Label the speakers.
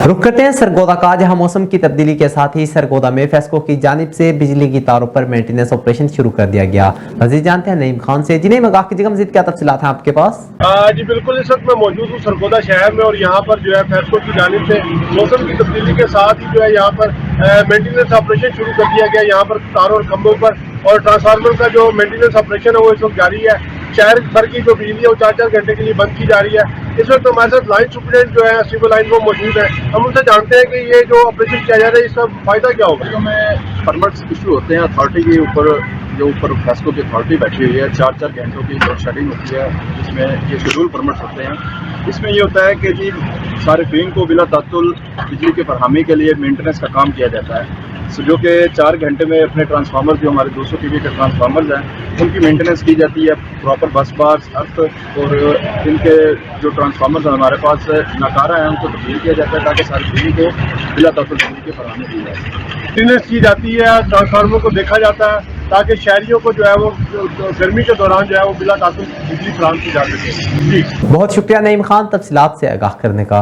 Speaker 1: रुक करते हैं सरगोदा का, जहां मौसम की तब्दीली के साथ ही सरगोदा में फेस्को की जानिब से बिजली की तारों पर मेंटेनेंस ऑपरेशन शुरू कर दिया गया। मजीद जानते हैं नईम खान से। जी नईम, आगाह कीजिएगा, मजीद क्या तफसीलात हैं आपके पास?
Speaker 2: जी बिल्कुल, इस वक्त मैं मौजूद हूँ सरगोदा शहर में और यहाँ पर जो है फेस्को की जानिब से मौसम की तब्दीली के साथ ही जो है यहाँ पर मेंटेनेंस ऑपरेशन शुरू कर दिया गया। यहाँ पर तारों और खंभों पर और ट्रांसफार्मर का जो मेंटेनेंस ऑपरेशन है वो इस वक्त जारी है। शहर भर की जो बिजली है वो 4-4 घंटे के लिए बंद की जा रही है। इस वक्त हमारे साथ लाइन सुपरिटेंडेंट जो है सिविल लाइन वो मौजूद है। हम उनसे जानते हैं कि ये जो ऑपरेशन किया जा रहा है इसका फायदा क्या होगा।
Speaker 3: में परमिट्स इशू होते हैं अथॉरिटी के ऊपर, जो ऊपर फेस्को की अथॉरिटी बैठी हुई है, 4-4 घंटों की लोड शेडिंग होती है जिसमें ये शेड्यूल परमिट्स होते हैं। इसमें ये होता है कि जी सारिफीन को बिला तातुल बिजली की फरहमी के लिए मेंटेनेंस का काम किया जाता है। जो कि 4 घंटे में अपने ट्रांसफार्मर जो हमारे 200 kV के ट्रांसफार्मर्स हैं उनकी मेंटेनेंस की जाती है। प्रॉपर बस बार्स, अर्थ और इनके जो ट्रांसफार्मर्स हमारे पास नकारा है उनको तब्दील किया जाता है ताकि सारी बिजली को बिला तातुल बिजली की फरहमी दी जाए।
Speaker 2: मेंटेनेंस की जाती है, ट्रांसफार्मर को देखा जाता है ताकि शहरियों को जो है वो गर्मी के दौरान जो है वो बिला तातुल बिजली फराहम की जा सके। जी
Speaker 1: बहुत शुक्रिया नईम खान, तफसीलात से आगाह करने का।